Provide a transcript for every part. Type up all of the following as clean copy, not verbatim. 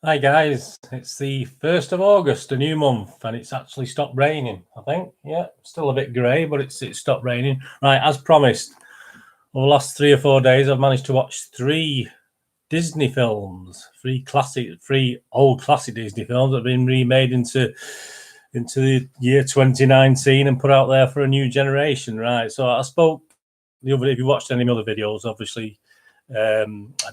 Hi guys, it's the 1st of August, a new month, and it's actually stopped raining, I think. Yeah, still a bit grey, but it's stopped raining. Right, as promised, over the last 3 or 4 days, I've managed to watch 3 Disney films, 3 old classic Disney films that have been remade into the year 2019 and put out there for a new generation. Right, so I spoke the other day, if you watched any other videos, obviously, I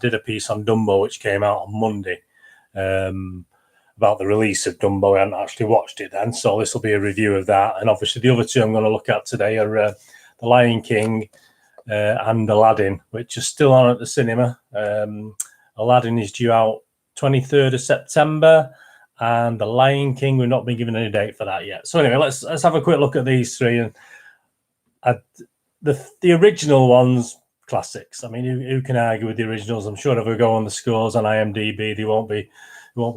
did a piece on Dumbo, which came out on Monday. About the release of Dumbo. I hadn't actually watched it then, so this will be a review of that. And obviously the other two I'm going to look at today are The Lion King and Aladdin, which are still on at the cinema. Aladdin is due out 23rd of September, and The Lion King, we've not been given any date for that yet. So anyway, let's have a quick look at these three. And the original ones, classics. I mean, who can argue with the originals? I'm sure if we go on the scores on IMDb, they won't be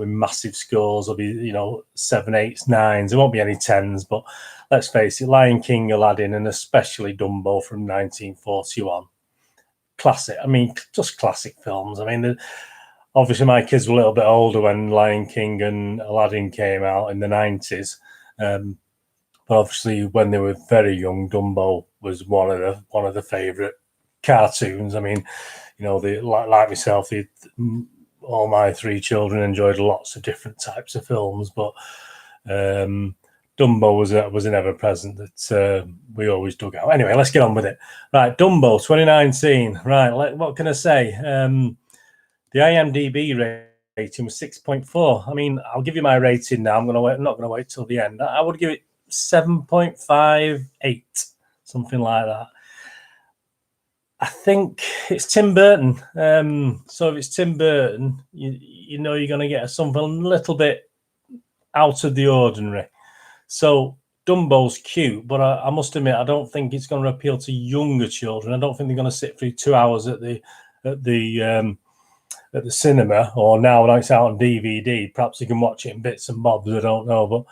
massive scores. There'll be 7, 8s, 9s. There won't be any 10s. But let's face it, Lion King, Aladdin, and especially Dumbo from 1941. Classic. I mean, just classic films. I mean, obviously my kids were a little bit older when Lion King and Aladdin came out in the 90s. But obviously, when they were very young, Dumbo was one of the favourite cartoons. I mean, like myself, all my 3 children enjoyed lots of different types of films, but Dumbo was an ever present that we always dug out. Anyway, let's get on with it. Right, Dumbo 2019. Right, what can I say? The IMDb rating was 6.4. I mean, I'll give you my rating now. I'm not going to wait till the end. I would give it 7.58, something like that. I think it's Tim Burton. So if it's Tim Burton, you know you're going to get something a little bit out of the ordinary. So Dumbo's cute, but I must admit, I don't think it's going to appeal to younger children. I don't think they're going to sit through 2 hours at the cinema, or now when it's out on DVD. Perhaps you can watch it in bits and bobs. I don't know, but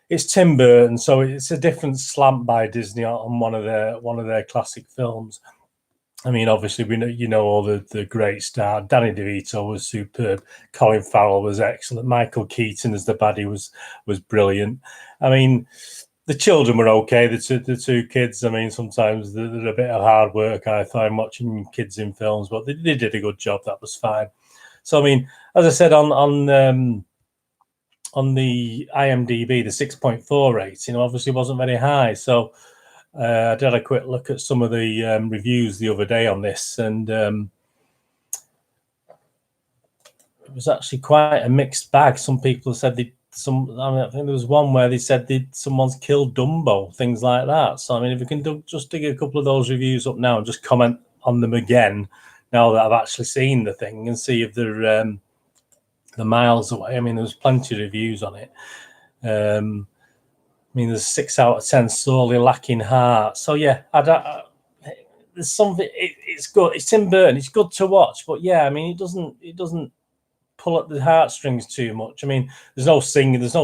it's Tim Burton, so it's a different slant by Disney on one of their classic films. I mean, obviously, we know all the great stars. Danny DeVito was superb. Colin Farrell was excellent. Michael Keaton as the baddie was brilliant. I mean, the children were okay. The two kids. I mean, sometimes they're a bit of hard work, I find, watching kids in films, but they did a good job. That was fine. So, I mean, as I said on the IMDb, the 6.4 rating obviously wasn't very high. So I did a quick look at some of the reviews the other day on this, and it was actually quite a mixed bag. Some people said I think there was one where they said someone's killed Dumbo, things like that. So I mean, if we can just dig a couple of those reviews up now and just comment on them again, now that I've actually seen the thing, and see if they're miles away. I mean, there's plenty of reviews on it. I mean, there's 6 out of 10 sorely lacking heart. So yeah, there's something. It's good. It's Tim Burton. It's good to watch, but yeah, I mean, it doesn't pull at the heartstrings too much. I mean, there's no singing. There's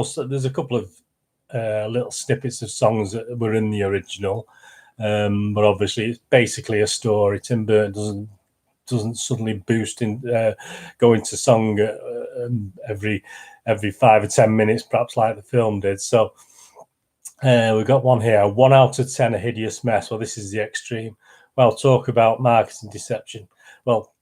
a couple of little snippets of songs that were in the original, but obviously it's basically a story. Tim Burton doesn't suddenly boost in go into song every 5 or 10 minutes, perhaps like the film did. So. We've got one here. 1 out of 10, a hideous mess. Well, this is the extreme. Well, talk about marketing deception. Well,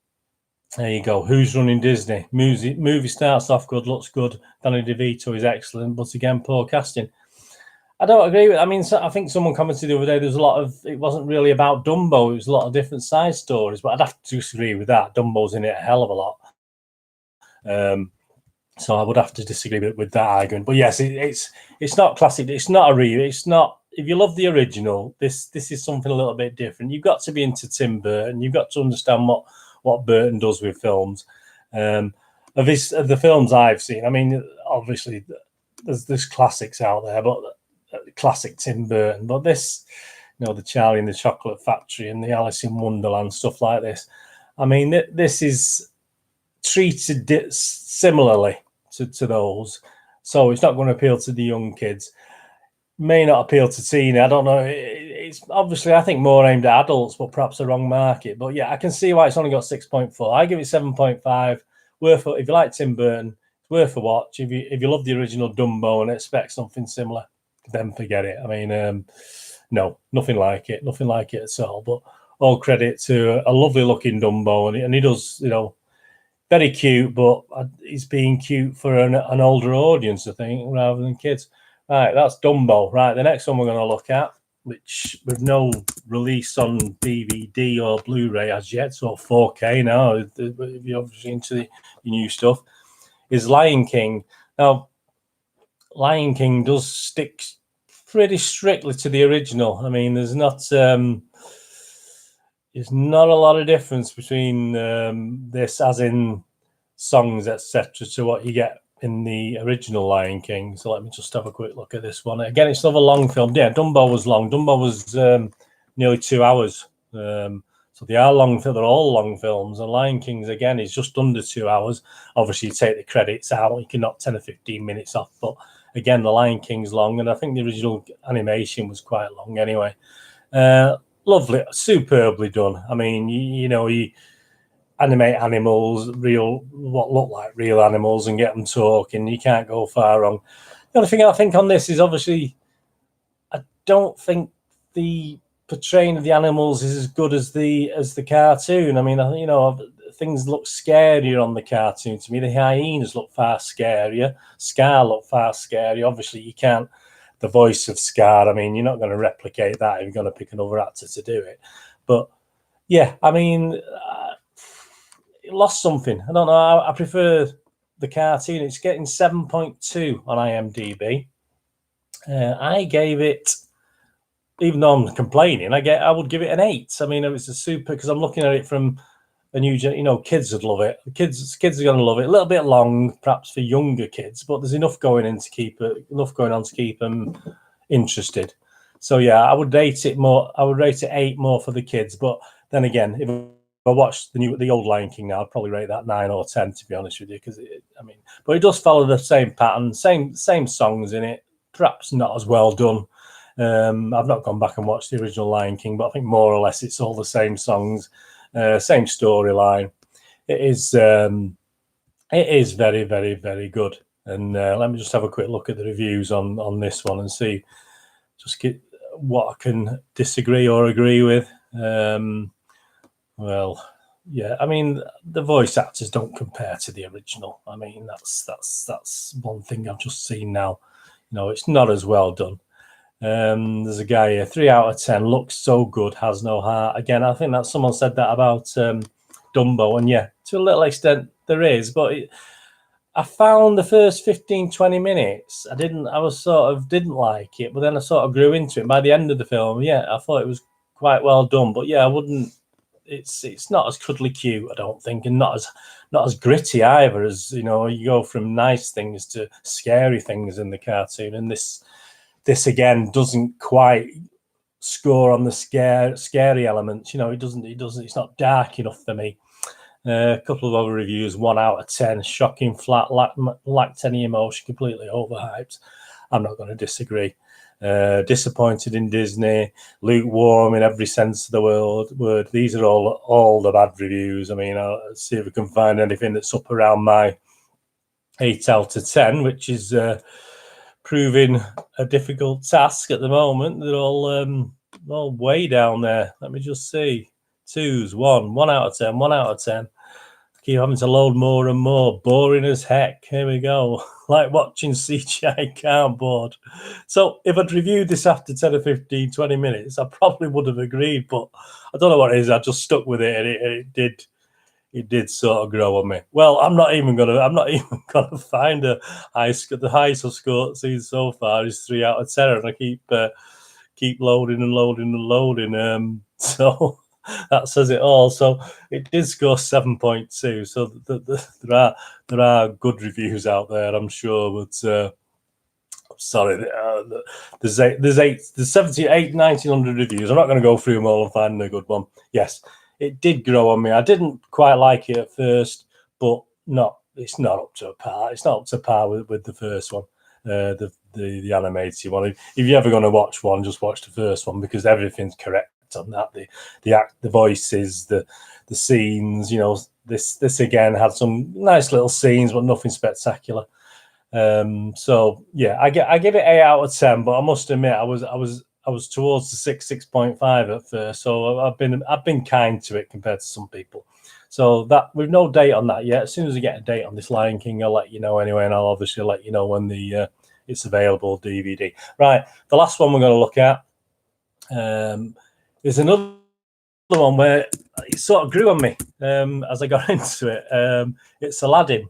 there you go. Who's running Disney? Movie starts off good, looks good. Danny DeVito is excellent, but again, poor casting. I don't agree with. I mean, I think someone commented the other day. There's a lot of. It wasn't really about Dumbo. It was a lot of different side stories. But I'd have to disagree with that. Dumbo's in it a hell of a lot. So I would have to disagree with that argument. But yes, it's not classic. It's not a review. It's not. If you love the original, this is something a little bit different. You've got to be into Tim Burton. You've got to understand what Burton does with films. Of the films I've seen, I mean, obviously there's classics out there, but classic Tim Burton. But this, the Charlie and the Chocolate Factory and the Alice in Wonderland, stuff like this. I mean, this is treated similarly to those, so it's not going to appeal to the young kids. May not appeal to teen. I don't know. It's obviously, I think, more aimed at adults, but perhaps the wrong market. But yeah, I can see why it's only got 6.4. I give it 7.5. Worth it if you like Tim Burton. worth a watch. If you love the original Dumbo and expect something similar, then forget it. I mean, no, nothing like it at all. But all credit to a lovely looking Dumbo, and he does, very cute, but he's being cute for an older audience, I think, rather than kids. Right, that's Dumbo. Right, the next one we're going to look at, which with no release on DVD or Blu-ray as yet, so 4K now, if you're obviously into the new stuff, is Lion King. Now, Lion King does stick pretty strictly to the original. I mean, there's not a lot of difference between this, as in songs, etc., to what you get in the original Lion King. So let me just have a quick look at this one. Again, it's another long film. Yeah, Dumbo was long. Dumbo was nearly 2 hours. So they are long. They're all long films. And Lion King's, again, is just under 2 hours. Obviously, you take the credits out, you can knock 10 or 15 minutes off. But again, the Lion King's long, and I think the original animation was quite long anyway. Lovely, superbly done. I mean, you animate animals, what look like real animals, and get them talking. You can't go far wrong. The only thing I think on this is, obviously, I don't think the portraying of the animals is as good as the cartoon. I mean, things look scarier on the cartoon to me. The hyenas look far scarier. Scar looked far scarier. Obviously, you can't. The voice of Scar, I mean, you're not going to replicate that if you're going to pick another actor to do it. But yeah, I mean, it lost something. I don't know. I prefer the cartoon. It's getting 7.2 on IMDb. I gave it, even though I'm complaining, I would give it an 8. I mean, it was a super, because I'm looking at it from a new, kids would love it. Kids are going to love it. A little bit long, perhaps for younger kids, but there's enough going on to keep them interested. So yeah, I would rate it more. I would rate it 8 more for the kids. But then again, if I watched the old Lion King now, I'd probably rate that 9 or 10, to be honest with you, because but it does follow the same pattern, same songs in it. Perhaps not as well done. I've not gone back and watched the original Lion King, but I think more or less it's all the same songs. Same storyline. It is very, very, very good. And let me just have a quick look at the reviews on this one and see what I can disagree or agree with. Well, yeah, I mean, the voice actors don't compare to the original. I mean, that's one thing I've just seen now. It's not as well done. There's a guy here, 3 out of 10, looks so good, has no heart. Again, I think that someone said that about Dumbo, and yeah, to a little extent there is, but I found the first 15-20 minutes, I didn't like it, but then I sort of grew into it. By the end of the film, yeah, I thought it was quite well done, but yeah, I wouldn't. It's not as cuddly cute, I don't think, and not as gritty either. As you go from nice things to scary things in the cartoon, and this again doesn't quite score on the scary elements. It doesn't. It's not dark enough for me. A couple of other reviews, 1 out of 10, shocking, flat, lacked any emotion, completely overhyped. I'm not going to disagree. Disappointed in Disney, lukewarm in every sense of the word. These are all the bad reviews. I mean, I'll see if we can find anything that's up around my 8 out of 10, which is proving a difficult task at the moment. They're all way down there. Let me just see. 2s, 1 out of 10, 1 out of 10. Keep having to load more and more. Boring as heck. Here we go. Like watching CGI cardboard. So if I'd reviewed this after 10 or 15, 20 minutes, I probably would have agreed, but I don't know what it is. I just stuck with it, and it did sort of grow on me. Well, I'm not even gonna find the highest I've scored seen so far is 3 out of 10, and I keep loading and loading and loading. So that says it all. So it did score 7.2. So there are good reviews out there, I'm sure. But sorry, there's 78, 1900 reviews. I'm not going to go through them all and find a good one. Yes, it did grow on me. I didn't quite like it at first, but it's not up to par. It's not up to par with the first one, the animated one. If you're ever going to watch one, just watch the first one, because everything's correct on that. The act, the voices, the scenes. You know, this again had some nice little scenes, but nothing spectacular. So yeah, I give it 8 out of 10. But I must admit, I was towards the 6.5 at first. So I've been kind to it compared to some people. So that, with no date on that yet. As soon as we get a date on this Lion King, I'll let you know anyway, and I'll obviously let you know when it's available DVD. Right, the last one we're going to look at is another one where it sort of grew on me as I got into it. It's Aladdin,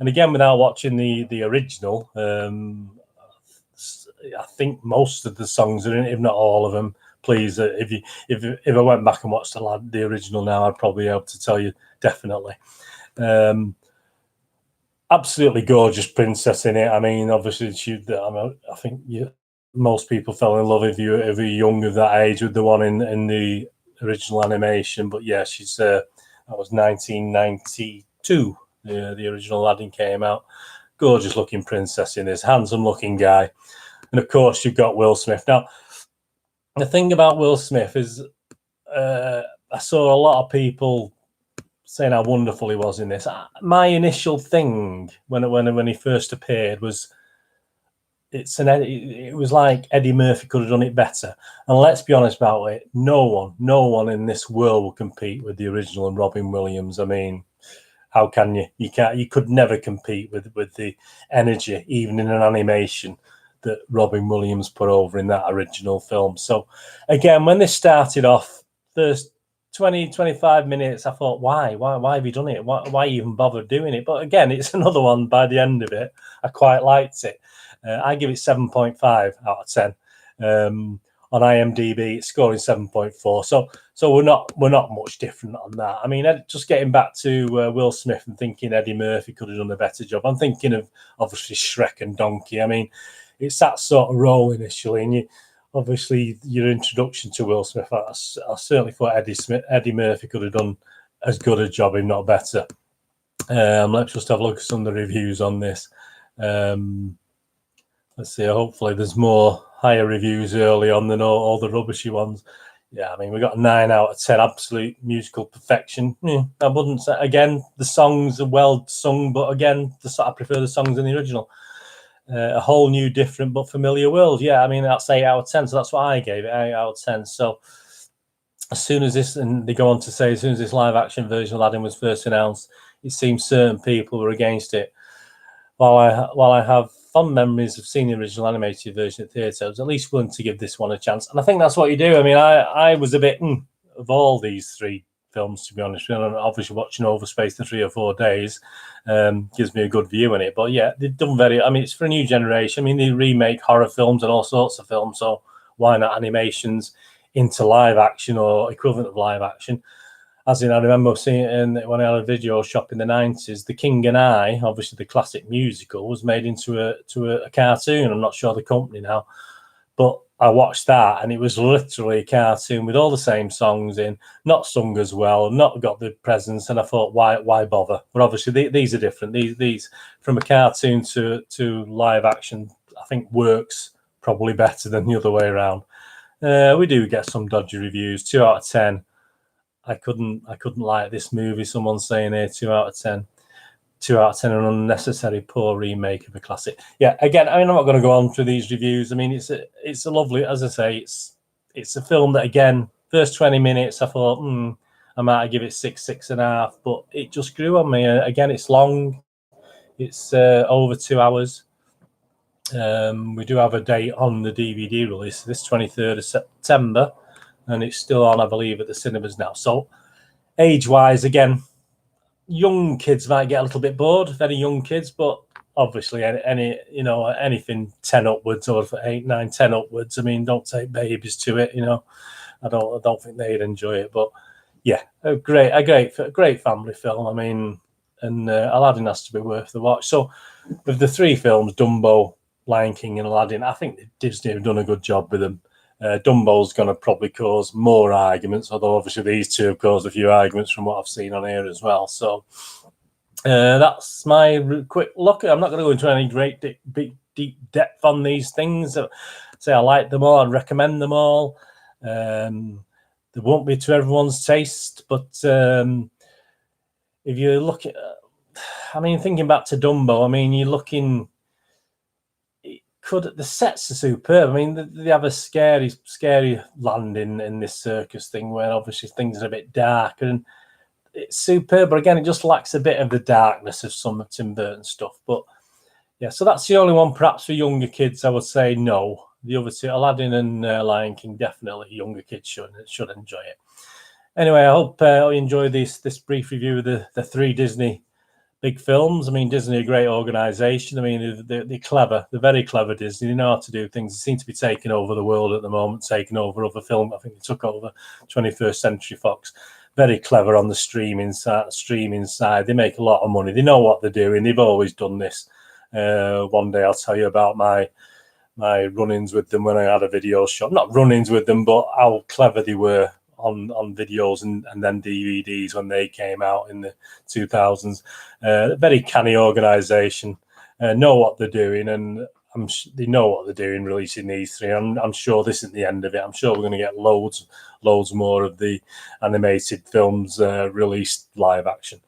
and again, without watching the original, I think most of the songs are in it, if not all of them. Please, if I went back and watched the original now, I'd probably be able to tell you definitely. Absolutely gorgeous princess in it. I mean, obviously, I think most people fell in love if you were young of that age with the one in the original animation. But yeah, that was 1992. The original Aladdin came out. Gorgeous looking princess in this, handsome looking guy, and of course you've got Will Smith. Now, the thing about Will Smith is, I saw a lot of people saying how wonderful he was in this. My initial thing when he first appeared was, it was like Eddie Murphy could have done it better. And let's be honest about it, no one in this world will compete with the original and Robin Williams. I mean, how can you? You could never compete with the energy, even in an animation, that Robin Williams put over in that original film. So again, when this started off, first 20-25 minutes, I thought, why have you done it? Why even bother doing it? But again, it's another one. By the end of it, I quite liked it. I give it 7.5 out of 10. On IMDb, it's scoring 7.4. So we're not much different on that. I mean, just getting back to Will Smith and thinking Eddie Murphy could have done a better job. I'm thinking of obviously Shrek and Donkey. I mean, it's that sort of role initially, and obviously your introduction to Will Smith. I certainly thought Eddie Murphy could have done as good a job, if not better. Let's just have a look at some of the reviews on this. Let's see. Hopefully, there's more higher reviews early on than all the rubbishy ones. Yeah, I mean, we got 9 out of 10. Absolute musical perfection. I wouldn't say, again, the songs are well sung, but again, I prefer the songs in the original. A whole new, different but familiar world. Yeah, I mean, that's 8 out of 10. So that's what I gave it, 8 out of 10. So as soon as this, and they go on to say, as soon as this live action version of Aladdin was first announced, it seems certain people were against it. While I have fond memories of seeing the original animated version at theatre, I was at least willing to give this one a chance. And I think that's what you do. I mean, I was a bit of all these 3 films, to be honest. Obviously, watching over space in 3 or 4 days gives me a good view in it. But yeah, they've done I mean, it's for a new generation. I mean, they remake horror films and all sorts of films. So why not animations into live action or equivalent of live action? As in, I remember seeing when I had a video shop in the 90s, The King and I, obviously the classic musical, was made into a cartoon. I'm not sure the company now, but I watched that and it was literally a cartoon with all the same songs in, not sung as well, not got the presence. And I thought, why bother? But obviously these are different. These from a cartoon to live action, I think works probably better than the other way around. We do get some dodgy reviews. 2 out of 10. I couldn't like this movie. Someone's saying here 2 out of 10. 2 out of 10, an unnecessary poor remake of a classic. Yeah, again, I mean, I'm not going to go on through these reviews. I mean, it's a lovely, as I say, it's a film that, again, first 20 minutes, I thought, I might give it 6.5, but it just grew on me. Again, it's long. It's over 2 hours. We do have a date on the DVD release, this 23rd of September, and it's still on, I believe, at the cinemas now. So, age-wise, again, young kids might get a little bit bored, very young kids, but obviously anything 10 upwards or 8, 9, 10 upwards. I mean, don't take babies to it. I don't think they'd enjoy it. But yeah, a great family film. I mean, and Aladdin has to be worth the watch. So with the 3 films, Dumbo, Lion King, and Aladdin, I think Disney have done a good job with them. Dumbo's going to probably cause more arguments, although obviously these 2 have caused a few arguments from what I've seen on here as well. So that's my quick look. I'm not going to go into any great deep depth on these things. Say I like them all. I'd recommend them all. They won't be to everyone's taste, but if you look at, I mean, thinking back to Dumbo, I mean, you're looking. The sets are superb. I mean, they have a scary land in this circus thing where obviously things are a bit darker, and it's superb. But again, it just lacks a bit of the darkness of some of Tim Burton stuff. But yeah, so that's the only one perhaps for younger kids. I would say no. The other two, Aladdin and Lion King, definitely younger kids should enjoy it. Anyway, I hope you enjoy this brief review of the 3 Disney big films. I mean, Disney are a great organisation. I mean, they're clever. They're very clever, Disney. They know how to do things. They seem to be taking over the world at the moment, taking over other film. I think they took over 21st Century Fox. Very clever on the streaming side. They make a lot of money. They know what they're doing. They've always done this. One day I'll tell you about my run-ins with them when I had a video shop. Not run-ins with them, but how clever they were on videos and then DVDs when they came out in the 2000s. Very canny organisation. Know what they're doing, and they know what they're doing releasing these 3. I'm sure this isn't the end of it. I'm sure we're going to get loads more of the animated films released live action.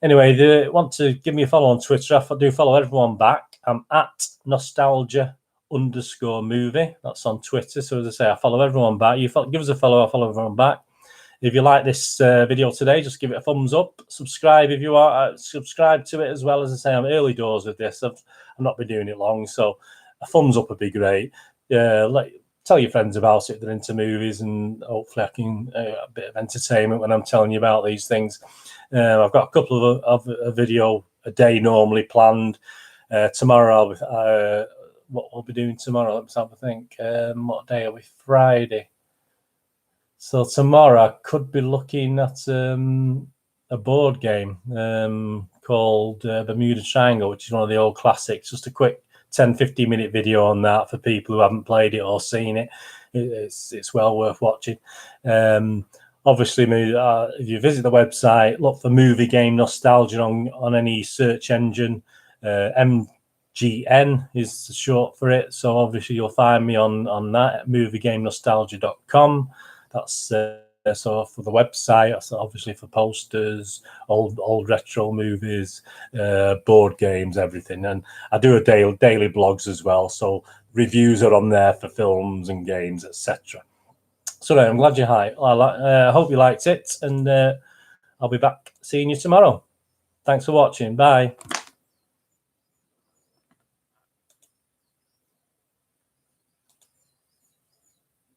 Anyway, they want to give me a follow on Twitter. I do follow everyone back. I'm at nostalgia_movie. That's on Twitter. So as I say, I follow everyone back. Give us a follow. I follow everyone back. If you like this video today, just give it a thumbs up. Subscribe if you are. Subscribe to it as well. As I say, I'm early doors with this. I've not been doing it long, so a thumbs up would be great. Tell your friends about it if they're into movies, and hopefully I can a bit of entertainment when I'm telling you about these things. I've got a couple of a video a day normally planned. Tomorrow, what we'll be doing tomorrow, let's have a think. What day are we? Friday. So tomorrow I could be looking at a board game called Bermuda Triangle, which is one of the old classics. Just a quick 10-15 minute video on that for people who haven't played it or seen it. It's well worth watching. Obviously, if you visit the website, look for Movie Game Nostalgia on any search engine. MGN is short for it. So obviously you'll find me on that at moviegamenostalgia.com. That's so for the website. So obviously for posters, old retro movies, board games, everything. And I do a daily blogs as well. So reviews are on there for films and games, etc. So I'm glad you I hope you liked it, and I'll be back seeing you tomorrow. Thanks for watching. Bye.